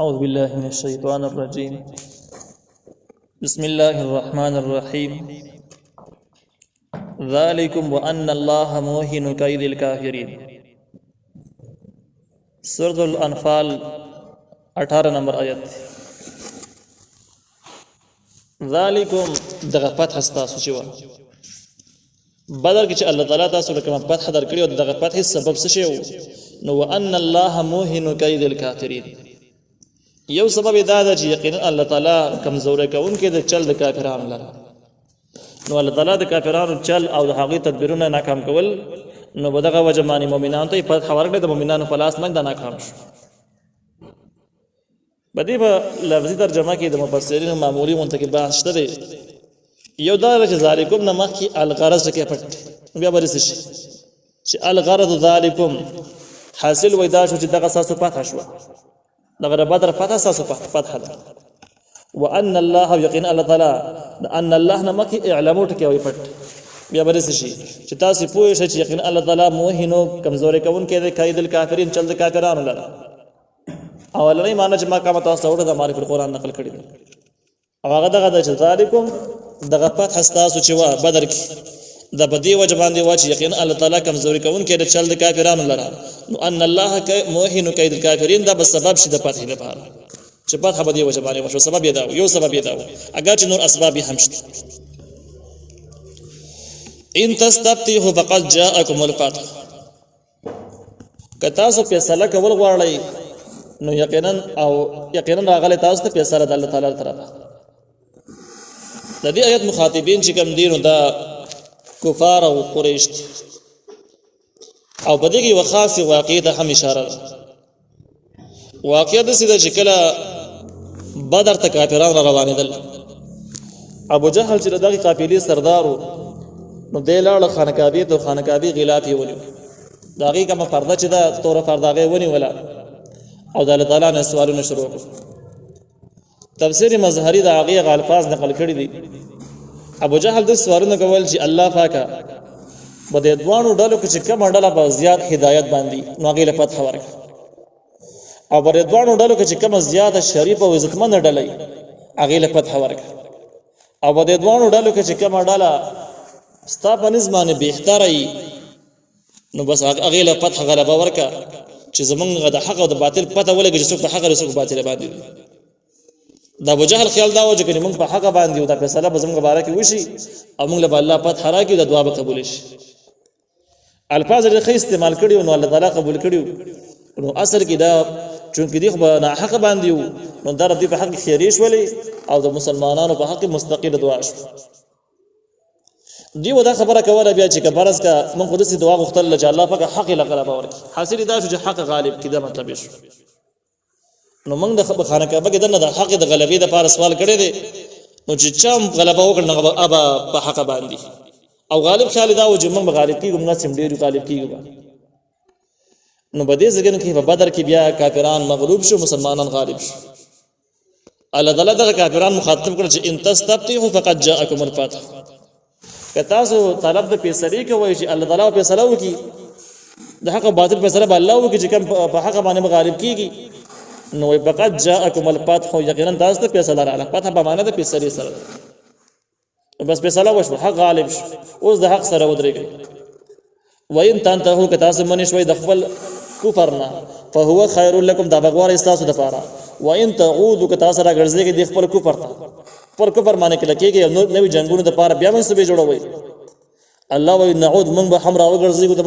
أعوذ بالله من الشيطان الرجيم بسم الله الرحمن الرحيم ذلكم وأن الله موهن كيد الكافرين سورة الأنفال 18 نمبر آیت ذلكم دغه فتح ستاسو چې و بدر کې چې الله تعالی تاسو ته کوم فتح درکړي او دغه فتح سبب څه شی نو وان الله موهن كيد الكافرين یو سبب دا ده چې یقینا الله تعالی کمزوري کوونکی د چل د کافرانو لره نو الله تعالی د کافرانو چل او د هغه تدبیرونه ناکام کول نو بدغه وجماني مؤمنانو ته په ورکړه د مؤمنانو په لاس باندې ناکام شو بدی په لفظي ترجمه کې د مفسرین معمولی منتقد بحث شته یو دا چې ذالکم نمخ کی الغرض کې پټ بیا برس شي چې الغرض ذالکم حاصل وېدا شو چې دغه ساسو پاتہ شو دغه بدر پاتہ ساسو فتح ده وان الله یقین الله تعالی ان الله نمخ اعلموا ټکی وي پټ بیا برس شي چې تاسو پوه شئ چې یقین الله تعالی موهینو کمزوري کوون کې د کید الکافرین چل د کافرانو لره اولنی معنی چې ما کومه تاسو ته د معرفت القرآن نقل کړی دی او هغه دغه د ذالکم دغه فتح تاسو چې وا بدر کې د بدی وجبان دی واچ یقین الله تعالی کمزوري کوون کې د چل د کافرانو لره نو ان الله موهن کید الکافرین دا به سبب شي د فتح لپاره چې فتح بدی وجبان وشو سبب یې دا یو سبب یې دا اگر چې نور اسباب هم شته ان تستفتحوا فقد جاءكم الفتح که تاسو فیصله کول غواړئ نو یقینا راغلی تاسو ته پیسره د الله تعالی طرفه د دې آیت مخاطبین چې کوم دینو دا کفار او قریش او په دې کې وخاصه واقعي ته هم اشاره ده واقعي د سیده چې کله بدر ته کافرانو روانېدل ابو جهل چې دغه قافلې سردارو نو د لاړ خانقابې ته خانقابې غلاف یې ونیو داغه کومه پرده چې دا تور پرداغه ونیولا او د الله تعالی نه سوالونه شروع کړ تفسیر مظهری د هغه الفاظ نقل کړی دي ابو جهل د سوالونه کول چې الله پاکه بده دوانو ډلو کې چې کوم ډله په زیات هدایت باندې نو هغه له فتح ورک او بده دوانو ډلو کې چې کوم زیات شریف او عزتمن ډله هغه له فتح ورک او بده دوانو ډلو کې چې کوم ډله ستا په نظمانه بهتري نو بس هغه له فتح غلبه ورک چې زمونږ د حق او د باطل پته ولګي چې څوک په حق او څوک باطل باندې دا ابو جهل خیال دا و چې موږ په حق باندې او دا فیصله به زموږ باره کې وشي او موږ له الله پته راکې د دعا به قبول شي الفاظ یې خې استعمال کړي او الله تعالی قبول کړي نو اثر کې دا چونکې دی خو نه حق باندې نو دا د په حق خیریش ولې او د مسلمانانو په حق مستقیل دعا شو دی ودا خبره کوله بیا چې کبرز کا من خودسي دعا غوښتل چې الله پاک حق لغلبه ورکړي حاصل دا شو چې حق غالب کړي مطلب شو نو موږ د خانقاه کې دنه د حق د غلبې د پاره سوال کړی دی نو چې چم غلبه وکړ نه ابا په حق باندې او غالب خیال دا و چې موږ غالب کیږو موږ سم ډیر غالب کیږو نو بده ځګن کې په بدر کې بیا کافران مغلوب شو مسلمانان غالب شو الله تعالی د کافران مخاطب کړ چې ان تستفتحوا فقد جاءكم الفتح کتاسو طلب د فیصله کوي چې الله تعالی فیصله وکي د حق او باطل فیصله به الله وکي چې کوم په حق باندې غالب کیږي نو فقط جاءكم الفتح یقینا تاسو ته فیصله راغله فتح به معنی د فیصله سره بس فیصله وشو حق غالب شو اوس د حق سره ودرېږي وین تنتهو کتاسو منی شوي د خپل کفرنا فهو خير لكم دا بغوار استاسو د پاره وین تعودوا کتاسو را ګرځيږي د خپل کفر ته پر کفر باندې کله کېږي نوې جنگونو د پاره بیا منسوبې جوړوي الله وی نعود من به حمرا وګرځي د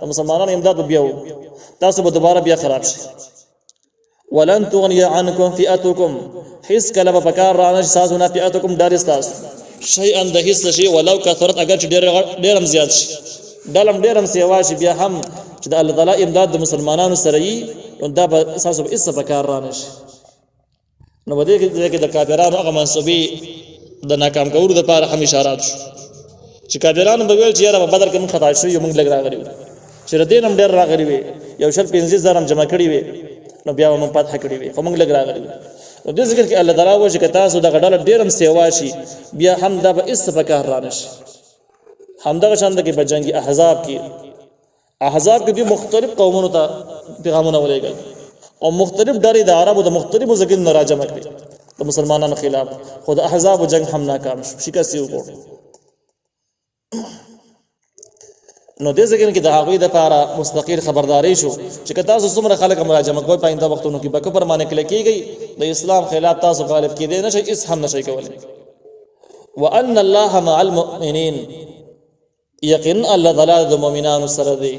مسلمانانو امداد بیا تاسو به دوباره بیا خراب شي ولن تغني عنكم فئتكم حس کله په کار رانه تاسو نه فئتكم دارستاس شيئا د حس شي ولو کثرت اگر چې ډېرم زیات شي ډېرم سیوا شي بیا هم چې د الله تعالی امداد د مسلمانانو سره یي نو دا به تاسو به اس په کار رانه شي نو بده کې د کافرانو هغه منسوبي د ناکام کولو د لپاره هم اشارات شو چې کافرانو به ویل چې یاره په بدر کې موږ خطا شو یو موږ لګ راغلی چې ردین هم ډېر راغلی وي یو شل 15000 هم جمع کړی وي نو بیا موږ فتح کړی وي خو موږ لګ راغلی نو د ذکر کې الله تعالی وایي چې تاسو د غډاله ډېر هم سیوا شي بیا هم دا به اس په کار رانه شي همدغه شان د کې بجنګي احزاب کې د مختلف قومونو ته پیغامونه ولېږل او مختلف ډلې د عربو د مختلفو ځایونو نه راجمع کړي د مسلمانانو خلاف. خو د احزاب جنگ هم ناکام شو، شکست یې وکړ. نو دې ځکه کې د هغوی د لپاره مستقیر خبرداري شو چې که تاسو څومره خلک مراجمه کوئ په آینده وختونو کې به کفر باندې کلک کېږئ، د اسلام خلاف تاسو غالب کېدی نشئ، هېڅ هم نشئ کولی. وان الله مع المؤمنین، یقینا الله تعالی د مؤمنانو سره دی.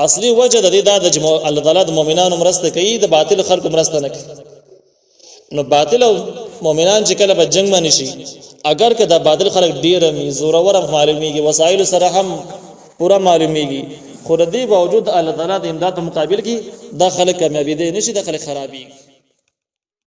اصلي وجه د دې دا د الله تعالی د مؤمنانو مرسته کوي، د باطل خلکو مرسته نه کوي. نو باطل او مؤمنان چې کله په جنگ باندې شي، اگر که دا باطل خلک ډیر می زورور هم معلومیږي، وسایل سره هم پورا معلومیږي، خو د دې باوجود الله تعالی د امداد په مقابل کې دا خلک کامیابی دي نشي، دا خلک خرابي.